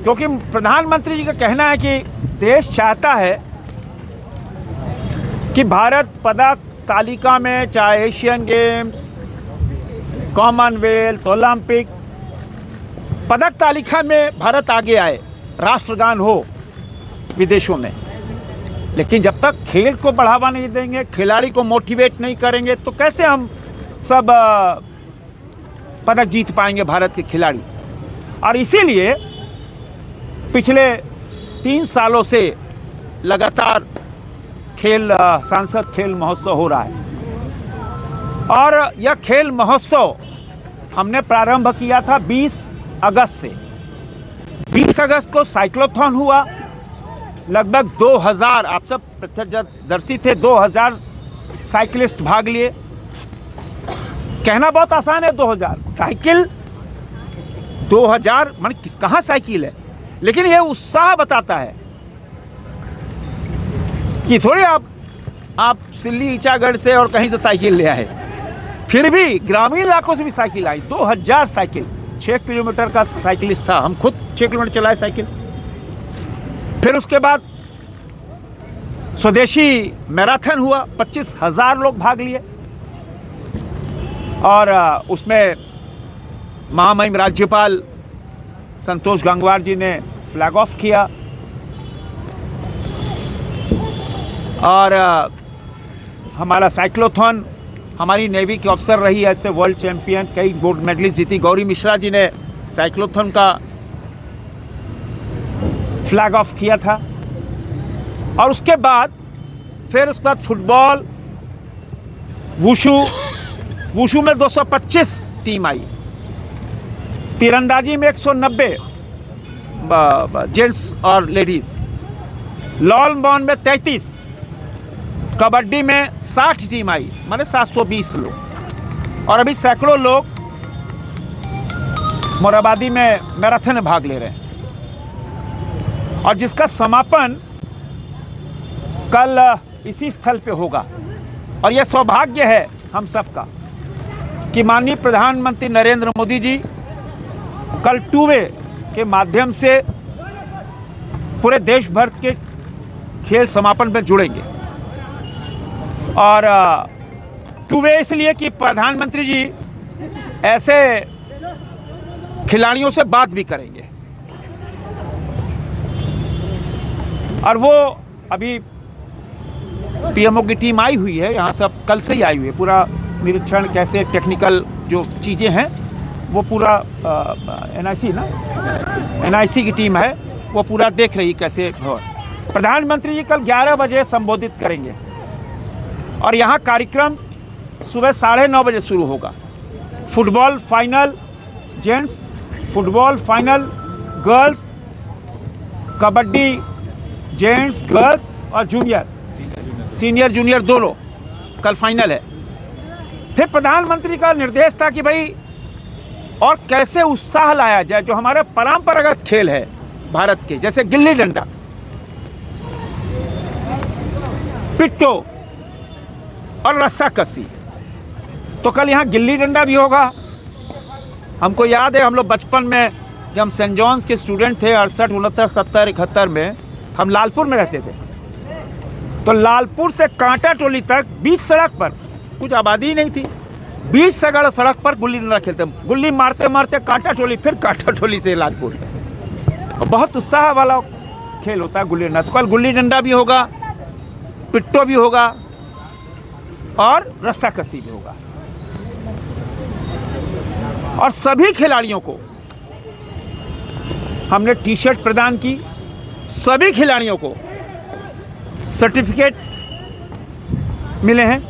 क्योंकि प्रधानमंत्री जी का कहना है कि देश चाहता है कि भारत पदक तालिका में, चाहे एशियन गेम्स, कॉमनवेल्थ, ओलंपिक, पदक तालिका में भारत आगे आए, राष्ट्रगान हो विदेशों में। लेकिन जब तक खेल को बढ़ावा नहीं देंगे, खिलाड़ी को मोटिवेट नहीं करेंगे, तो कैसे हम सब पदक जीत पाएंगे भारत के खिलाड़ी। और इसीलिए पिछले 3 सालों से लगातार सांसद खेल महोत्सव हो रहा है। और यह खेल महोत्सव हमने प्रारंभ किया था 20 अगस्त से। 20 अगस्त को साइक्लोथॉन हुआ, लगभग 2000, आप सब प्रत्यक्षदर्शी थे, 2000 साइकिलिस्ट भाग लिए। कहना बहुत आसान है 2000 साइकिल, 2000 मान कहाँ साइकिल है, लेकिन यह उत्साह बताता है कि थोड़ी आप सिल्ली ईचागढ़ से और कहीं से साइकिल ले आए, फिर भी ग्रामीण इलाकों से भी साइकिल आई। 2000 साइकिल, 6 किलोमीटर का साइकिलिस्ट था, हम खुद 6 किलोमीटर चलाए साइकिल। फिर उसके बाद स्वदेशी मैराथन हुआ, 25,000 लोग भाग लिए और उसमें महामहिम राज्यपाल संतोष गंगवार जी ने फ्लैग ऑफ किया। और हमारा साइक्लोथॉन, हमारी नेवी की अफसर रही ऐसे वर्ल्ड चैंपियन, कई गोल्ड मेडलिस्ट जीती, गौरी मिश्रा जी ने साइक्लोथॉन का फ्लैग ऑफ किया था। और उसके बाद फुटबॉल, वुशु में 225 टीम आई, तीरंदाजी में 190 जेंट्स और लेडीज, लॉन बॉन में 33, कबड्डी में 60 टीम आई, माने 720 लोग। और अभी सैकड़ों लोग मोराबादी में मैराथन में भाग ले रहे हैं। और जिसका समापन कल इसी स्थल पे होगा। और यह सौभाग्य है हम सबका कि माननीय प्रधानमंत्री नरेंद्र मोदी जी कल 2 वे के माध्यम से पूरे देश भर के खेल समापन में जुड़ेंगे। और 2 वे इसलिए कि प्रधानमंत्री जी ऐसे खिलाड़ियों से बात भी करेंगे। और वो अभी पीएमओ की टीम आई हुई है यहाँ, सब कल से ही आई हुई है, पूरा निरीक्षण कैसे टेक्निकल जो चीज़ें हैं वो पूरा एनआईसी की टीम है, वो पूरा देख रही कैसे हो। प्रधानमंत्री जी कल 11 बजे संबोधित करेंगे और यहाँ कार्यक्रम सुबह 9:30 बजे शुरू होगा। Football final gents, football final girls, kabaddi gents girls और जूनियर, सीनियर जूनियर दोनों कल फाइनल है। फिर प्रधानमंत्री का निर्देश था कि भाई और कैसे उत्साह लाया जाए, जो हमारे परंपरागत खेल है भारत के, जैसे गिल्ली डंडा, पिट्टो और रस्साकसी। तो कल यहाँ गिल्ली डंडा भी होगा। हमको याद है हम लोग बचपन में जब सेंट जॉन्स के स्टूडेंट थे 68, 69, 70, 71 में, हम लालपुर में रहते थे। तो लालपुर से कांटा टोली तक 20 सड़क पर, कुछ आबादी ही नहीं थी, 20 सड़क पर गुल्ली डंडा खेलते, गुल्ली मारते मारते कांटा टोली, फिर कांटा टोली से लालपुर। और बहुत उत्साह वाला खेल होता है गुल्ली डंडा। तो कल गुल्ली डंडा भी होगा, पिट्टो भी होगा और रस्साकसी भी होगा। और सभी खिलाड़ियों को हमने टी शर्ट प्रदान की, सभी खिलाड़ियों को सर्टिफिकेट मिले हैं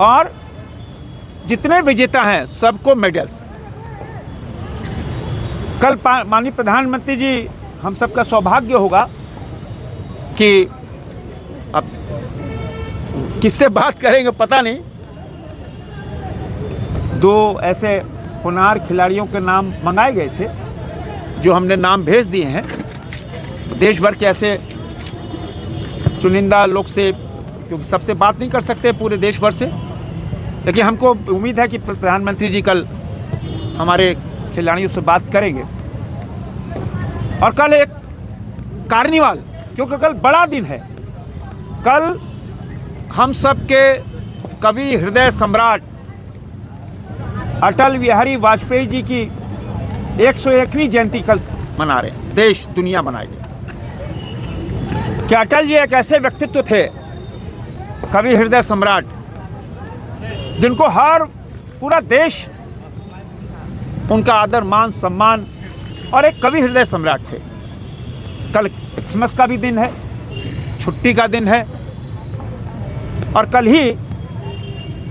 और जितने विजेता हैं सबको मेडल्स। कल माननीय प्रधानमंत्री जी, हम सबका सौभाग्य होगा कि अब किससे बात करेंगे पता नहीं, 2 ऐसे होनहार खिलाड़ियों के नाम मंगाए गए थे जो हमने नाम भेज दिए हैं। देश भर के ऐसे चुनिंदा लोग से, क्योंकि सबसे बात नहीं कर सकते पूरे देश भर से, लेकिन हमको उम्मीद है कि प्रधानमंत्री जी कल हमारे खिलाड़ियों से बात करेंगे। और कल एक कार्निवाल, क्योंकि कल बड़ा दिन है। कल हम सब के कवि हृदय सम्राट अटल बिहारी वाजपेयी जी की 101वीं जयंती कल मना रहे हैं, देश दुनिया मनाएगी। क्या अटल जी एक ऐसे व्यक्तित्व थे, कवि हृदय सम्राट, जिनको हर पूरा देश उनका आदर मान सम्मान, और एक कवि हृदय सम्राट थे। कल क्रिसमस का भी दिन है, छुट्टी का दिन है, और कल ही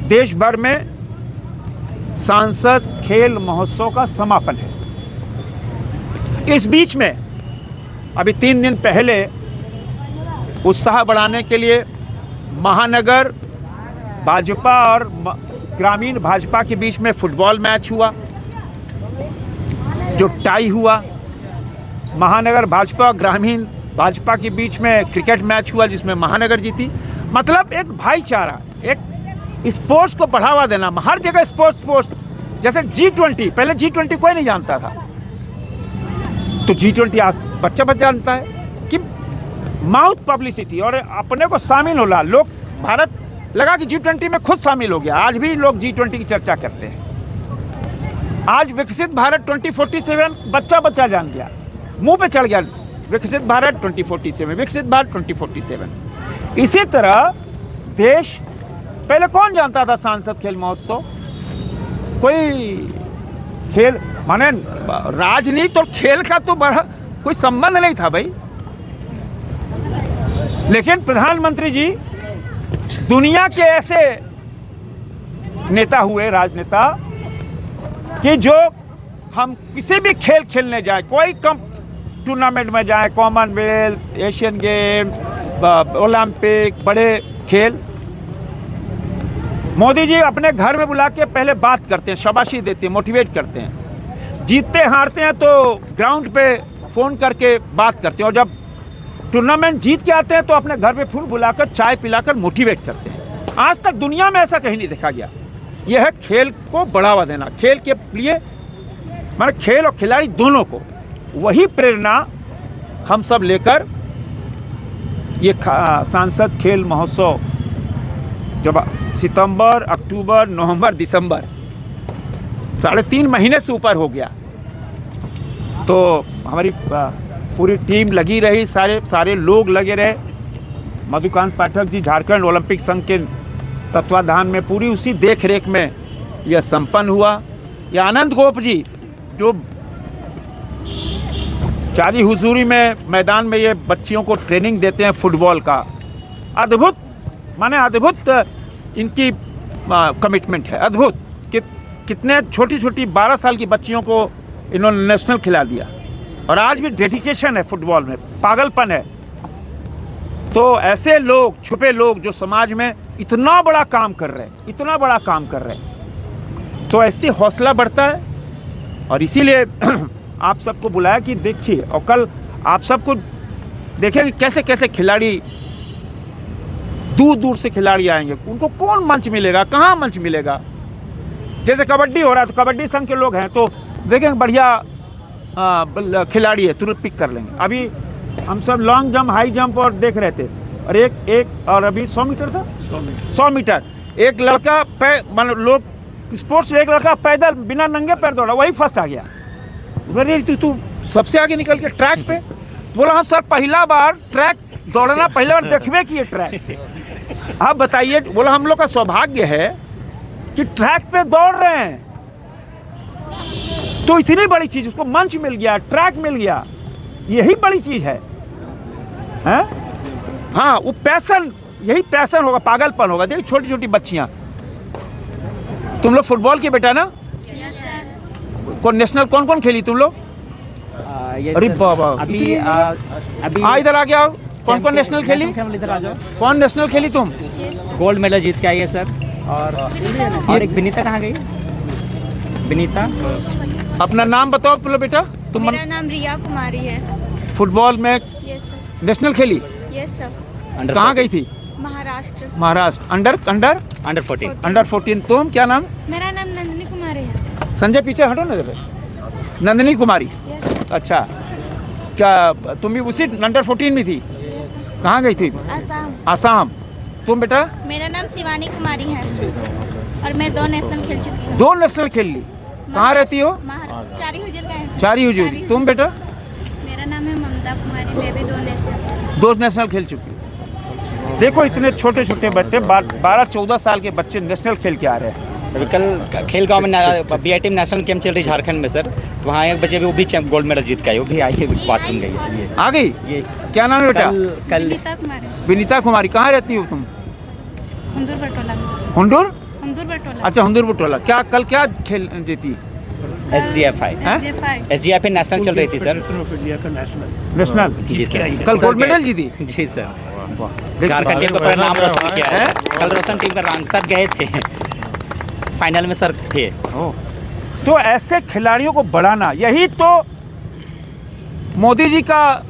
देश भर में सांसद खेल महोत्सव का समापन है। इस बीच में अभी 3 दिन पहले उत्साह बढ़ाने के लिए महानगर भाजपा और ग्रामीण भाजपा के बीच में फुटबॉल मैच हुआ, जो टाई हुआ। महानगर भाजपा और ग्रामीण भाजपा के बीच में क्रिकेट मैच हुआ, जिसमें महानगर जीती। मतलब एक भाईचारा, एक स्पोर्ट्स को बढ़ावा देना, हर जगह स्पोर्ट्स। जैसे G20, पहले G20 कोई नहीं जानता था, तो G20 आज बच्चा जानता है कि माउथ पब्लिसिटी और अपने को शामिल होला। लोग भारत लगा कि G20 में खुद शामिल हो गया। आज भी लोग G20 की चर्चा करते हैं। आज विकसित भारत 2047 बच्चा जान गया, मुंह पे चढ़ गया, विकसित भारत 2047, विकसित भारत 2047। इसी तरह देश, पहले कौन जानता था सांसद खेल महोत्सव? कोई खेल माने राजनीति और खेल का तो बड़ा कोई संबंध नहीं था भाई। लेकिन प्रधानमंत्री जी दुनिया के ऐसे नेता हुए, राजनेता, कि जो हम किसी भी खेल खेलने जाए, कोई कम टूर्नामेंट में जाए, कॉमनवेल्थ, एशियन गेम्स, ओलंपिक, बड़े खेल, मोदी जी अपने घर में बुला के पहले बात करते हैं, शाबाशी देते हैं, मोटिवेट करते हैं। जीतते हारते हैं तो ग्राउंड पे फ़ोन करके बात करते हैं, और जब टूर्नामेंट जीत के आते हैं तो अपने घर पे फूल बुलाकर चाय पिलाकर मोटिवेट करते हैं। आज तक दुनिया में ऐसा कहीं नहीं देखा गया। यह है खेल को बढ़ावा देना, खेल के लिए, माने खेल और खिलाड़ी दोनों को। वही प्रेरणा हम सब लेकर ये सांसद खेल महोत्सव जब सितंबर, अक्टूबर, नवंबर, दिसंबर 3.5 महीने से ऊपर हो गया, तो हमारी पूरी टीम लगी रही, सारे लोग लगे रहे। मधुकांत पाठक जी झारखंड ओलंपिक संघ के तत्वाधान में पूरी उसी देख रेख में यह संपन्न हुआ। यह आनंद गोप जी जो चारी हुजूरी में मैदान में ये बच्चियों को ट्रेनिंग देते हैं फुटबॉल का, अद्भुत, माने अद्भुत इनकी कमिटमेंट है, अद्भुत। कितने छोटी 12 साल की बच्चियों को इन्होंने नेशनल खिला दिया, और आज भी डेडिकेशन है फुटबॉल में, पागलपन है। तो ऐसे लोग, छुपे लोग जो समाज में इतना बड़ा काम कर रहे हैं, इतना बड़ा काम कर रहे हैं, तो ऐसी हौसला बढ़ता है। और इसीलिए आप सबको बुलाया कि देखिए, और कल आप सबको देखें कि कैसे कैसे खिलाड़ी, दूर दूर से खिलाड़ी आएंगे, उनको कौन मंच मिलेगा, कहाँ मंच मिलेगा। जैसे कबड्डी हो रहा है तो कबड्डी संघ के लोग हैं, तो देखेंगे बढ़िया खिलाड़ी है, तुरंत पिक कर लेंगे। अभी हम सब लॉन्ग जंप, हाई जंप और देख रहे थे, और एक और अभी 100 मीटर था, 100 मीटर एक लड़का मतलब लोग स्पोर्ट्स में एक लड़का पैदल बिना नंगे पैर दौड़ा, वही फर्स्ट आ गया। बोले तू सबसे आगे निकल के ट्रैक पे, बोला हम सर पहला बार ट्रैक दौड़ना, पहला बार देखने की ये ट्रैक, आप बताइए। बोला हम लोग का सौभाग्य है कि ट्रैक पे दौड़ रहे हैं, तो इतनी बड़ी चीज, उसको मंच मिल गया, ट्रैक मिल गया, यही बड़ी चीज है, हैं? हाँ, वो पैशन, यही पैशन होगा, पागलपन होगा। देखिए छोटी छोटी बच्चियां, तुम लोग फुटबॉल की बेटा ना? Yes sir. कौन नेशनल कौन खेली तुम लोग? अरे बाबा, अभी इधर आ गया। कौन नेशनल खेली? इधर आ जाओ। कौन नेशनल खेली तुम? गोल्ड मेडल जीत के आई है सर। और एक विनीता कहाँ गई? विनीता, अपना नाम बताओ पुलो बेटा। तुम? मेरा नाम रिया कुमारी है। फुटबॉल में यस सर। नेशनल खेली? Yes sir. कहाँ गई थी? महाराष्ट्र। अंडर 14। तुम क्या नाम? मेरा नाम नंदिनी कुमारी है। संजय पीछे हटो ना जरा। नंदिनी कुमारी, अच्छा। क्या तुम भी उसी अंडर 14 में थी? कहाँ गई थी? असम। आसाम। तुम बेटा? मेरा नाम शिवानी कुमारी है और मैं 2 नेशनल खेल चुकी हूँ। 2 नेशनल खेल ली। कहाँ रहती हो? चारी हुजूर का है। चारी हुजूरी। तुम बेटा? मेरा नाम है ममता कुमारी, मैं भी 2 नेशनल। 2 नेशनल खेल चुकी हो। देखो इतने छोटे छोटे बच्चे 12-14 साल के बच्चे नेशनल खेल के आ रहे हैं। अभी कल खेल गांव में BIT में नेशनल कैंप चल रही झारखंड में सर, तो वहाँ एक बच्चे भी वो भी गोल्ड मेडल जीत के आई, वो भी आई है, पास बन गई है। ये आ गई? ये क्या नाम है बेटा? कल विनीता कुमारी। विनीता कुमारी। कहाँ रहती हो तुम? हुंदूर बटोला में। हुंडूर? हुंदूर बटोला। अच्छा, हुंदूर बटोला। क्या कल क्या खेल जीती? SGFI नेशनल चल रही थी सर। नेशनल जी सर। कल गोल्ड मेडल जीती? जी सर। झारखंड टीम का नाम रोशन किया है। कल रोशन टीम का रंग सर गए थे फाइनल में सर थे। तो ऐसे खिलाड़ियों को बढ़ाना, यही तो मोदी जी का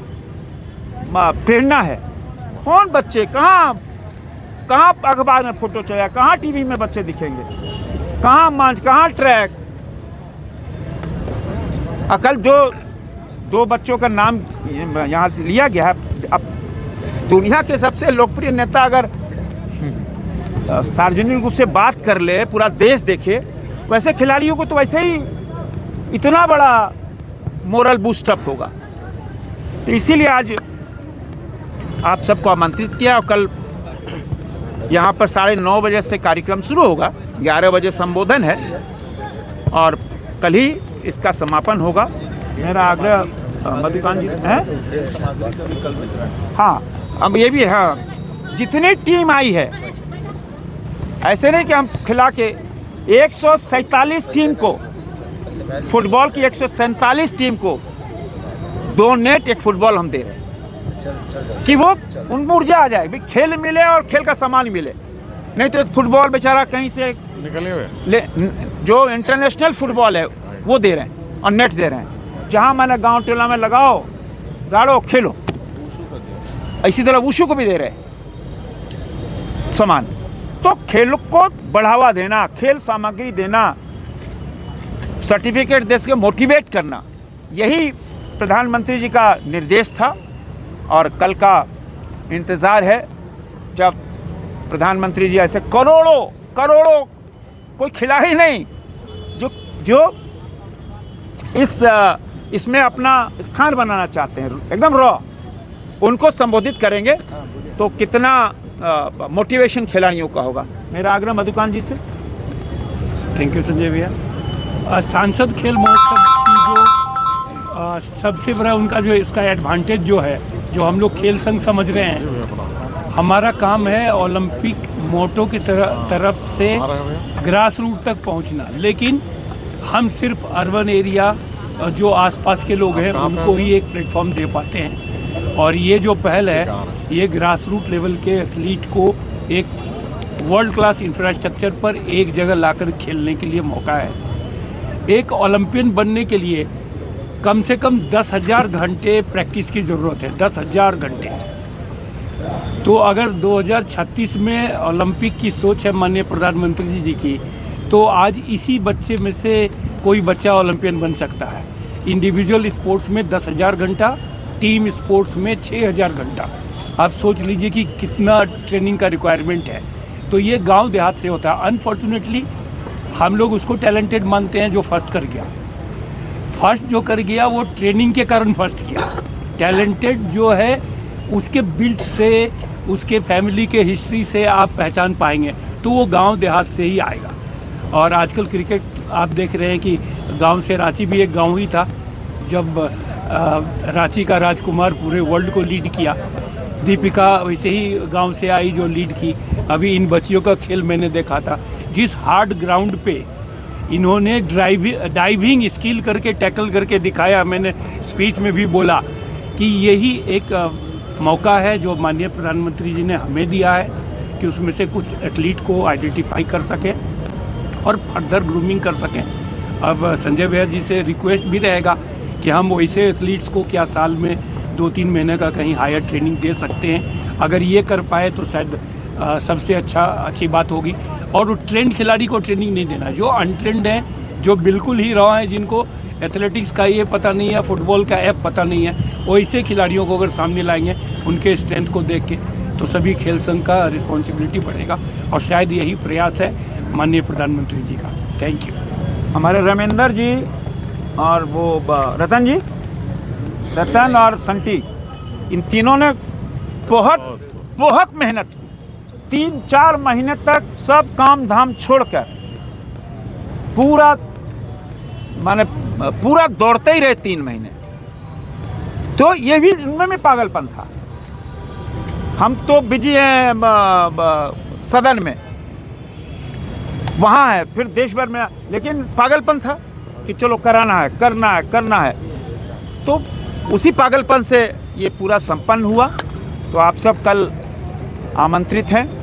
प्रेरणा है। कौन बच्चे कहाँ अखबार में फोटो चाहिए, कहाँ टीवी में बच्चे दिखेंगे, कहाँ मंच, कहाँ ट्रैक। कल जो 2 बच्चों का नाम यहाँ से लिया गया है, अब दुनिया के सबसे लोकप्रिय नेता अगर सार्वजनिक रूप से बात कर ले, पूरा देश देखे, वैसे खिलाड़ियों को तो वैसे ही इतना बड़ा मोरल बूस्ट अप होगा। तो इसीलिए आज आप सबको आमंत्रित किया और कल यहाँ पर 9:30 बजे से कार्यक्रम शुरू होगा। 11 बजे संबोधन है और कल ही इसका समापन होगा। मेरा आग्रह मधुकांत जी है। हाँ, अब ये भी है, जितनी टीम आई है, ऐसे नहीं कि हम खिला के 147 टीम को, फुटबॉल की 147 टीम को 2 नेट 1 फुटबॉल हम दे रहे हैं कि वो उनको ऊर्जा आ जाए, भी खेल मिले और खेल का सामान मिले। नहीं तो फुटबॉल बेचारा कहीं से निकले हुए जो इंटरनेशनल फुटबॉल है वो दे रहे हैं और नेट दे रहे हैं। जहाँ मैंने गांव टेला में लगाओ, गाड़ो, खेलो। इसी तरह वुशु को भी दे रहे हैं सामान। तो खेल को बढ़ावा देना, खेल सामग्री देना, सर्टिफिकेट दे के मोटिवेट करना, यही प्रधानमंत्री जी का निर्देश था। और कल का इंतज़ार है जब प्रधानमंत्री जी ऐसे करोड़ों कोई खिलाड़ी नहीं जो इसमें अपना स्थान बनाना चाहते हैं, एकदम रॉ, उनको संबोधित करेंगे तो कितना मोटिवेशन खिलाड़ियों का होगा। मेरा आग्रह मधुकांत जी से। थैंक यू संजय भैया। सांसद खेल महोत्सव की जो सबसे बड़ा उनका जो इसका एडवांटेज जो है, जो हम लोग खेल संघ समझ रहे हैं, हमारा काम है ओलंपिक मोटो की तरफ से ग्रास रूट तक पहुंचना। लेकिन हम सिर्फ अर्बन एरिया जो आसपास के लोग हैं उनको ही एक प्लेटफॉर्म दे पाते हैं। और ये जो पहल है, ये ग्रास रूट लेवल के एथलीट को एक वर्ल्ड क्लास इंफ्रास्ट्रक्चर पर एक जगह लाकर खेलने के लिए मौका है। एक ओलंपियन बनने के लिए कम से कम 10,000 घंटे प्रैक्टिस की ज़रूरत है, 10,000 घंटे। तो अगर 2036 में ओलंपिक की सोच है माननीय प्रधानमंत्री जी की, तो आज इसी बच्चे में से कोई बच्चा ओलंपियन बन सकता है। इंडिविजुअल स्पोर्ट्स में 10,000 घंटा, टीम स्पोर्ट्स में 6,000 घंटा। आप सोच लीजिए कि कितना ट्रेनिंग का रिक्वायरमेंट है। तो ये गांव देहात से होता है। अनफॉर्चुनेटली हम लोग उसको टैलेंटेड मानते हैं जो फर्स्ट कर गया। फर्स्ट जो कर गया वो ट्रेनिंग के कारण फर्स्ट किया। टैलेंटेड जो है उसके बिल्ड से, उसके फैमिली के हिस्ट्री से आप पहचान पाएंगे, तो वो गांव देहात से ही आएगा। और आजकल क्रिकेट आप देख रहे हैं कि गांव से, रांची भी एक गांव ही था जब रांची का राजकुमार पूरे वर्ल्ड को लीड किया। दीपिका वैसे ही गांव से आई जो लीड की। अभी इन बच्चियों का खेल मैंने देखा था, जिस हार्ड ग्राउंड पे इन्होंने डाइविंग स्किल करके टैकल करके दिखाया। मैंने स्पीच में भी बोला कि यही एक मौका है जो माननीय प्रधानमंत्री जी ने हमें दिया है कि उसमें से कुछ एथलीट को आइडेंटिफाई कर सकें और फर्दर ग्रूमिंग कर सकें। अब संजय भैया जी से रिक्वेस्ट भी रहेगा कि हम वैसे एथलीट्स को क्या साल में 2-3 महीने का कहीं हायर ट्रेनिंग दे सकते हैं। अगर ये कर पाए तो शायद सबसे अच्छी बात होगी। और वो ट्रेंड खिलाड़ी को ट्रेनिंग नहीं देना, जो अनट्रेंड हैं, जो बिल्कुल ही रॉ हैं, जिनको एथलेटिक्स का ये पता नहीं है, फुटबॉल का ऐप पता नहीं है, वैसे खिलाड़ियों को अगर सामने लाएंगे उनके स्ट्रेंथ को देख के, तो सभी खेल संघ का रिस्पॉन्सिबिलिटी बढ़ेगा और शायद यही प्रयास है माननीय प्रधानमंत्री जी का। Thank you. हमारे रमेंद्र जी और वो रतन और संटी, इन तीनों ने बहुत मेहनत की। 3-4 महीने तक सब काम धाम छोड़कर पूरा दौड़ते ही रहे 3 महीने। तो ये भी इनमें भी पागलपन था। हम तो बिजी हैं सदन में, वहाँ है, फिर देश भर में, लेकिन पागलपन था कि चलो करना है। तो उसी पागलपन से ये पूरा संपन्न हुआ। तो आप सब कल आमंत्रित हैं